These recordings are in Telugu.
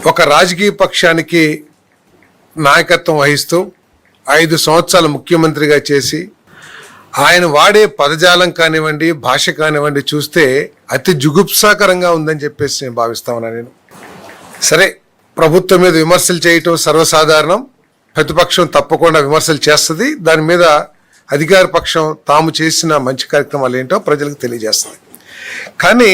ఒక రాజకీయ పక్షానికి నాయకత్వం వహిస్తూ 5 సంవత్సరాలు ముఖ్యమంత్రిగా చేసి ఆయన వాడే పదజాలం కానివ్వండి, భాష కానివ్వండి చూస్తే అతి జుగుప్సాకరంగా ఉందని చెప్పేసి నేను భావిస్తా ఉన్నాను. నేను సరే, ప్రభుత్వం మీద విమర్శలు చేయటం సర్వసాధారణం. ప్రతిపక్షం తప్పకుండా విమర్శలు చేస్తుంది. దాని మీద అధికార పక్షం తాము చేసిన మంచి కార్యక్రమాలు ఏంటో ప్రజలకు తెలియజేస్తుంది. కానీ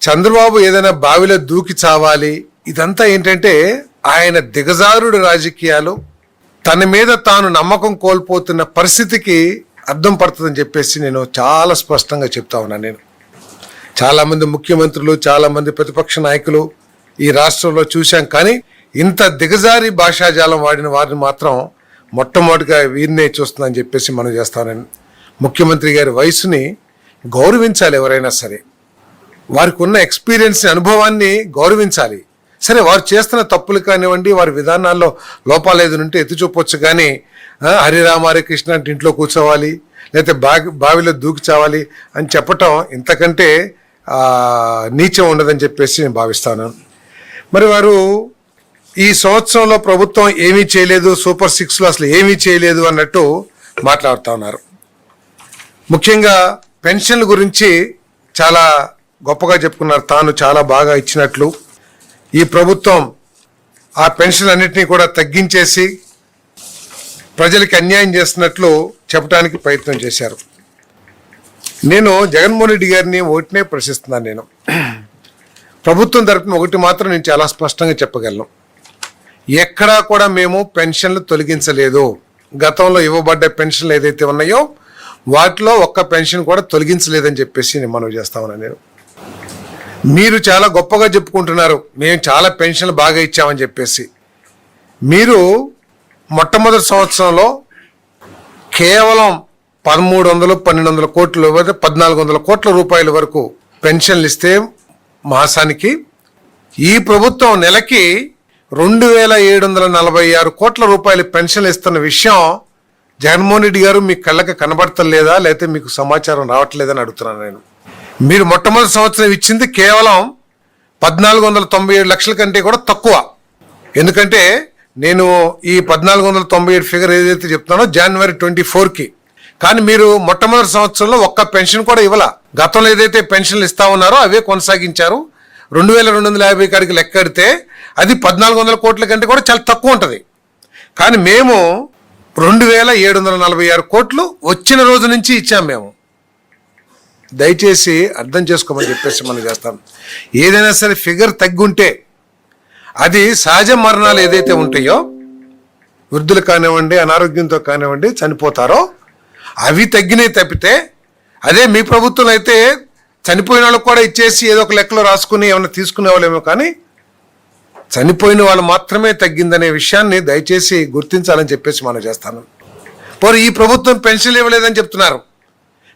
చంద్రబాబు ఏదైనా బావిలో దూకి చావాలి, ఇదంతా ఏంటంటే ఆయన దిగజారుడు రాజకీయాలు, తన మీద తాను నమ్మకం కోల్పోతున్న పరిస్థితికి అర్థం పడుతుందని చెప్పేసి నేను చాలా స్పష్టంగా చెప్తా ఉన్నాను. నేను చాలామంది ముఖ్యమంత్రులు, చాలామంది ప్రతిపక్ష నాయకులు ఈ రాష్ట్రంలో చూశాం. కానీ ఇంత దిగజారి భాషాజాలం వాడిన వారిని మాత్రం మొట్టమొదటిగా వీరినే చూస్తుందని చెప్పేసి మనం చేస్తానని. ముఖ్యమంత్రి గారి వయసుని గౌరవించాలి. ఎవరైనా సరే వారికి ఉన్న ఎక్స్పీరియన్స్, అనుభవాన్ని గౌరవించాలి. సరే, వారు చేస్తున్న తప్పులు కానివ్వండి, వారి విధానాల్లో లోపాలు ఏదైనా ఉంటే ఎత్తి చూపొచ్చు. కానీ హరిరామ హరే కృష్ణ అంటే ఇంట్లో కూర్చోవాలి, లేకపోతే బావిలో దూకి చావాలి అని చెప్పటం ఇంతకంటే నీచం ఉండదని చెప్పేసి నేను భావిస్తాను. మరి వారు ఈ సంవత్సరంలో ప్రభుత్వం ఏమీ చేయలేదు, సూపర్ 6లో అసలు ఏమీ చేయలేదు అన్నట్టు మాట్లాడుతూ ఉన్నారు. ముఖ్యంగా పెన్షన్ల గురించి చాలా గొప్పగా చెప్పుకున్నారు. తాను చాలా బాగా ఇచ్చినట్లు, ఈ ప్రభుత్వం ఆ పెన్షన్ అన్నింటినీ కూడా తగ్గించేసి ప్రజలకి అన్యాయం చేస్తున్నట్లు చెప్పడానికి ప్రయత్నం చేశారు. నేను జగన్మోహన్ రెడ్డి గారిని ఒకటినే ప్రశ్నిస్తున్నాను. నేను ప్రభుత్వం తరపున ఒకటి మాత్రం నేను చాలా స్పష్టంగా చెప్పగలను. ఎక్కడా కూడా మేము పెన్షన్లు తొలగించలేదు. గతంలో ఇవ్వబడ్డ పెన్షన్లు ఏదైతే ఉన్నాయో వాటిలో ఒక్క పెన్షన్ కూడా తొలగించలేదని చెప్పేసి నేను మనవి చేస్తా ఉన్నాను. నేను మీరు చాలా గొప్పగా చెప్పుకుంటున్నారు, మేము చాలా పెన్షన్లు బాగా ఇచ్చామని చెప్పేసి. మీరు మొట్టమొదటి సంవత్సరంలో కేవలం 1300-1200 కోట్లు, 1400 కోట్ల రూపాయల వరకు పెన్షన్లు ఇస్తే మాసానికి, ఈ ప్రభుత్వం నెలకి 2746 కోట్ల రూపాయల పెన్షన్లు ఇస్తున్న విషయం జగన్మోహన్ రెడ్డి గారు మీ కళ్ళకి కనబడతలేదా, లేకపోతే మీకు సమాచారం రావట్లేదని అడుగుతున్నాను నేను. మీరు మొట్టమొదటి సంవత్సరం ఇచ్చింది కేవలం 1497 లక్షల కంటే కూడా తక్కువ. ఎందుకంటే నేను ఈ 1497 ఫిగర్ ఏదైతే చెప్తున్నానో జనవరి 24కి. కానీ మీరు మొట్టమొదటి సంవత్సరంలో ఒక్క పెన్షన్ కూడా ఇవ్వాల. గతంలో ఏదైతే పెన్షన్లు ఇస్తా ఉన్నారో అవే కొనసాగించారు. 2250 కాడికి లెక్కడితే అది 1400 కోట్ల కంటే కూడా చాలా తక్కువ ఉంటుంది. కానీ మేము 2746 కోట్లు వచ్చిన రోజు నుంచి ఇచ్చాం. మేము దయచేసి అర్థం చేసుకోమని చెప్పేసి మనం చేస్తాం. ఏదైనా సరే ఫిగర్ తగ్గుంటే అది సహజ మరణాలు ఏదైతే ఉంటాయో, వృద్ధులు కానివ్వండి, అనారోగ్యంతో కానివ్వండి చనిపోతారో అవి తగ్గినాయి తప్పితే, అదే మీ ప్రభుత్వం అయితే చనిపోయిన వాళ్ళకు కూడా ఇచ్చేసి ఏదో ఒక లెక్కలో రాసుకుని ఏమైనా తీసుకునే వాళ్ళేమో, కానీ చనిపోయిన వాళ్ళు మాత్రమే తగ్గిందనే విషయాన్ని దయచేసి గుర్తించాలని చెప్పేసి మనం చేస్తాను. పోనీ ఈ ప్రభుత్వం పెన్షన్లు ఇవ్వలేదని చెప్తున్నారు.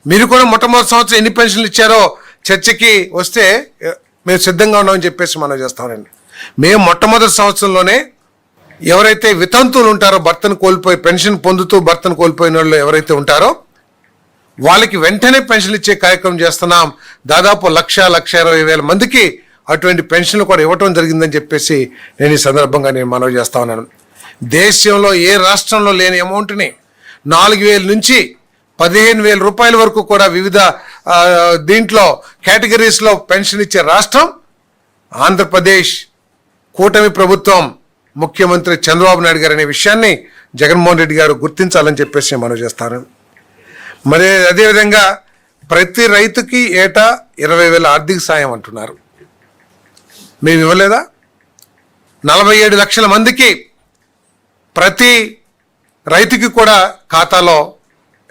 మీరు కూడా మొట్టమొదటి సంవత్సరం ఎన్ని పెన్షన్లు ఇచ్చారో చర్చకి వస్తే మేము సిద్ధంగా ఉన్నామని చెప్పేసి మనం చేస్తామండి. మేము మొట్టమొదటి సంవత్సరంలోనే ఎవరైతే వితంతువులు ఉంటారో, భర్తను కోల్పోయి పెన్షన్ పొందుతూ భర్తను కోల్పోయిన వాళ్ళు ఎవరైతే ఉంటారో వాళ్ళకి వెంటనే పెన్షన్లు ఇచ్చే కార్యక్రమం చేస్తున్నాం. దాదాపు 1,20,000 మందికి అటువంటి పెన్షన్లు కూడా ఇవ్వటం జరిగిందని చెప్పేసి నేను ఈ సందర్భంగా నేను మనవి చేస్తా ఉన్నాను. దేశంలో ఏ రాష్ట్రంలో లేని అమౌంట్ని 4,000 నుంచి 15,000 రూపాయల వరకు కూడా వివిధ దీంట్లో కేటగిరీస్లో పెన్షన్ ఇచ్చే రాష్ట్రం ఆంధ్రప్రదేశ్. కూటమి ప్రభుత్వం, ముఖ్యమంత్రి చంద్రబాబు నాయుడు గారు అనే విషయాన్ని జగన్మోహన్ రెడ్డి గారు గుర్తించాలని చెప్పేసి మనం చేస్తాను. మరి అదేవిధంగా ప్రతి రైతుకి ఏటా 20,000 ఆర్థిక సాయం అంటున్నారు. మేము ఇవ్వలేదా? 47 లక్షల మందికి ప్రతి రైతుకి కూడా ఖాతాలో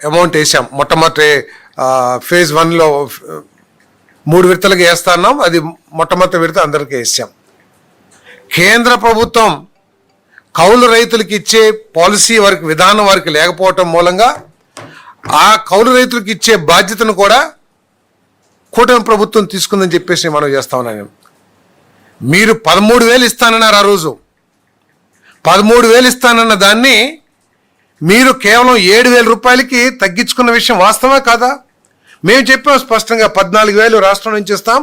అమౌంట్ వేసాం. మొట్టమొదటి ఫేజ్ 1లో 3 విడతలుగా వేస్తా ఉన్నాం. అది మొట్టమొదటి విడత అందరికీ వేసాం. కేంద్ర ప్రభుత్వం కౌలు రైతులకి ఇచ్చే పాలసీ వారికి విధానం వారికి లేకపోవటం మూలంగా ఆ కౌలు రైతులకు ఇచ్చే బాధ్యతను కూడా కూటమి ప్రభుత్వం తీసుకుందని చెప్పేసి మనం చేస్తా ఉన్నాను. మీరు 13,000 ఇస్తానన్నారు. ఆ రోజు 13,000 ఇస్తానన్న దాన్ని మీరు కేవలం 7,000 రూపాయలకి తగ్గించుకున్న విషయం వాస్తవా కాదా? మేము చెప్పాం స్పష్టంగా 14,000 రాష్ట్రం నుంచి ఇస్తాం,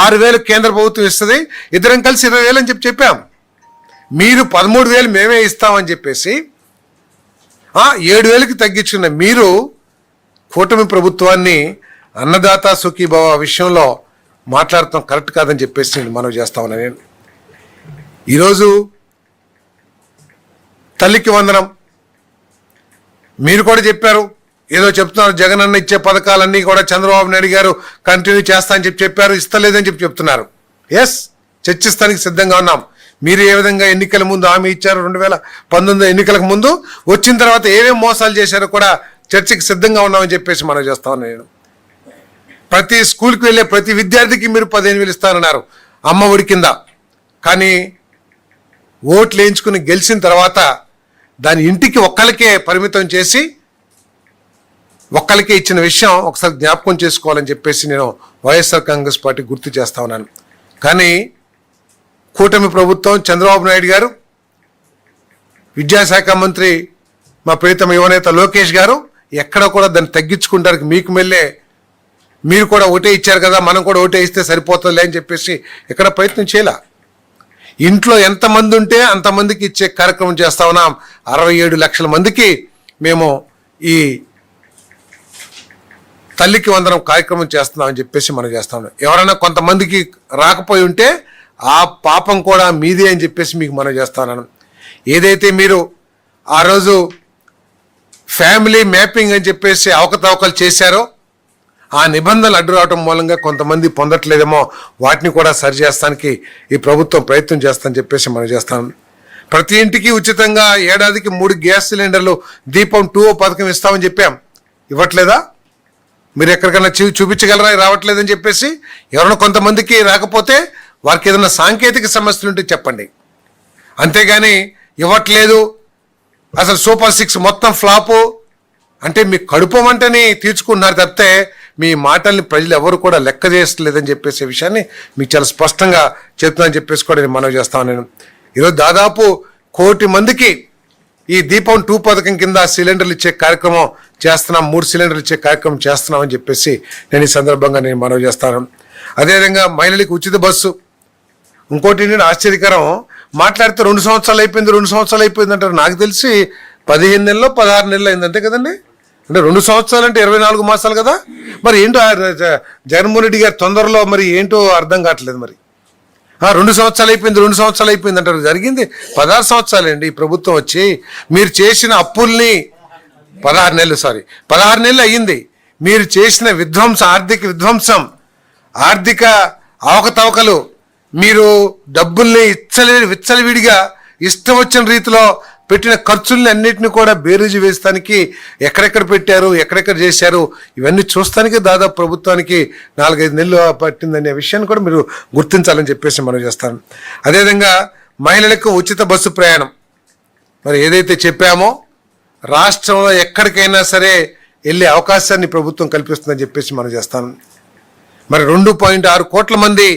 6,000 కేంద్ర ప్రభుత్వం ఇస్తుంది, ఇద్దరం కలిసి 20,000 అని చెప్పాం. మీరు 13,000 మేమే ఇస్తామని చెప్పేసి 7,000కి తగ్గించుకున్న మీరు కూటమి ప్రభుత్వాన్ని అన్నదాత సుఖీభవ విషయంలో మాట్లాడటం కరెక్ట్ కాదని చెప్పేసి నేను మనవి చేస్తా ఉన్నా. నేను ఈరోజు తల్లికి వందనం మీరు కూడా చెప్పారు, ఏదో చెప్తున్నారు జగన్ అన్న ఇచ్చే పథకాలన్నీ కూడా చంద్రబాబు నాయుడు గారు కంటిన్యూ చేస్తా అని చెప్పారు, ఇస్తలేదని చెప్తున్నారు. ఎస్, చర్చిస్తానికి సిద్ధంగా ఉన్నాం. మీరు ఏ విధంగా ఎన్నికల ముందు హామీ ఇచ్చారు, 2019 ఎన్నికలకు ముందు, వచ్చిన తర్వాత ఏమేమి మోసాలు చేశారో కూడా చర్చకి సిద్ధంగా ఉన్నామని చెప్పేసి మనం చేస్తా ఉన్నాను. నేను ప్రతి స్కూల్కి వెళ్ళే ప్రతి విద్యార్థికి మీరు 15,000 ఇస్తానన్నారు అమ్మ ఒడి కింద. కానీ ఓట్లు వేయించుకుని గెలిచిన తర్వాత దాని ఇంటికి ఒక్కరికే పరిమితం చేసి ఒక్కరికే ఇచ్చిన విషయం ఒకసారి జ్ఞాపకం చేసుకోవాలని చెప్పేసి నేను వైఎస్ఆర్ కాంగ్రెస్ పార్టీ గుర్తు చేస్తా ఉన్నాను. కానీ కూటమి ప్రభుత్వం, చంద్రబాబు నాయుడు గారు, విద్యాశాఖ మంత్రి మా ప్రీతమ యువనేత లోకేష్ గారు ఎక్కడ కూడా దాన్ని తగ్గించుకుంటానికి మీకు మెల్లే మీరు కూడా ఓటే ఇచ్చారు కదా, మనం కూడా ఓటే ఇస్తే సరిపోతుందిలే అని చెప్పేసి ఎక్కడ ప్రయత్నం చేయాల. ఇంట్లో ఎంతమంది ఉంటే అంతమందికి ఇచ్చే కార్యక్రమం చేస్తా ఉన్నాం. 67 లక్షల మందికి మేము ఈ తల్లికి వందనం కార్యక్రమం చేస్తున్నామని చెప్పేసి మనం చేస్తా ఉన్నాం. ఎవరైనా కొంతమందికి రాకపోయి ఉంటే ఆ పాపం కూడా మీదే అని చెప్పేసి మీకు మనం చేస్తాను. ఏదైతే మీరు ఆ రోజు ఫ్యామిలీ మ్యాపింగ్ అని చెప్పేసి అవకతవకలు చేశారో ఆ నిబంధనలు అడ్డు రావడం మూలంగా కొంతమంది పొందట్లేదేమో, వాటిని కూడా సరిచేస్తానికి ఈ ప్రభుత్వం ప్రయత్నం చేస్తానని చెప్పేసి మనం చేస్తాం. ప్రతి ఇంటికి ఉచితంగా ఏడాదికి 3 గ్యాస్ సిలిండర్లు దీపం 2 పథకం ఇస్తామని చెప్పాం. ఇవ్వట్లేదా? మీరు ఎక్కడికైనా చూపించగలరా రావట్లేదని చెప్పేసి? ఎవరైనా కొంతమందికి రాకపోతే వారికి ఏదైనా సాంకేతిక సమస్యలు ఉంటే చెప్పండి. అంతేగాని ఇవ్వట్లేదు, అసలు సూపర్ 6 మొత్తం ఫ్లాపు అంటే మీ కడుపమంటని తీర్చుకుంటున్నారు తప్పితే మీ మాటల్ని ప్రజలు ఎవరు కూడా లెక్క చేస్తలేదని చెప్పేసే విషయాన్ని మీకు చాలా స్పష్టంగా చెప్తున్నానని చెప్పేసి కూడా నేను మనవి చేస్తాను. నేను ఈరోజు దాదాపు 1 కోటి మందికి ఈ దీపం 2 పథకం కింద సిలిండర్లు ఇచ్చే కార్యక్రమం చేస్తున్నాం, 3 సిలిండర్లు ఇచ్చే కార్యక్రమం చేస్తున్నామని చెప్పేసి నేను ఈ సందర్భంగా నేను మనవి చేస్తాను. అదేవిధంగా మహిళలకు ఉచిత బస్సు. ఇంకోటి నేను ఆశ్చర్యకరం, మాట్లాడితే 2 సంవత్సరాలు అయిపోయింది అంటారు. నాకు తెలిసి 15 నెలలో 16 నెలలు అయింది అంతే కదండి. అంటే 2 సంవత్సరాలు అంటే 24 మాసాలు కదా. మరి ఏంటో జగన్మోహన్ రెడ్డి గారు తొందరలో మరి ఏంటో అర్థం కావట్లేదు. మరి 2 సంవత్సరాలు అయిపోయింది అంటారు. జరిగింది 16 సంవత్సరాలండి ఈ ప్రభుత్వం వచ్చి. మీరు చేసిన అప్పుల్ని 16 నెలలు అయ్యింది. మీరు చేసిన ఆర్థిక విధ్వంసం, ఆర్థిక అవకతవకలు, మీరు డబ్బుల్ని విచ్చలవిడిగా ఇష్టం వచ్చిన రీతిలో పెట్టిన ఖర్చుల్ని అన్నింటినీ కూడా బేరీజు వేస్తానికి ఎక్కడెక్కడ పెట్టారు, ఎక్కడెక్కడ చేశారు, ఇవన్నీ చూస్తానికి దాదాపు ప్రభుత్వానికి 4-5 నెలలు పట్టిందనే విషయాన్ని కూడా మీరు గుర్తించాలని చెప్పేసి మనం చేస్తాను. అదేవిధంగా మహిళలకు ఉచిత బస్సు ప్రయాణం మరి ఏదైతే చెప్పామో రాష్ట్రంలో ఎక్కడికైనా సరే వెళ్ళే అవకాశాన్ని ప్రభుత్వం కల్పిస్తుందని చెప్పేసి మనం చేస్తాను. మరి 2.6 కోట్ల మంది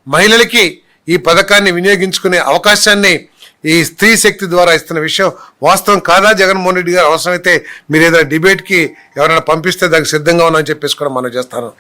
మహిళలకి ఈ పథకాన్ని వినియోగించుకునే అవకాశాన్ని ఈ స్త్రీ శక్తి ద్వారా ఇస్తున్న విషయం వాస్తవం కాదా? జగన్మోహన్ రెడ్డి గారు అవసరమైతే మీరు ఏదైనా డిబేట్కి ఎవరైనా పంపిస్తే దానికి సిద్ధంగా ఉన్నామని చెప్పేసి కూడా మనం చేస్తాను.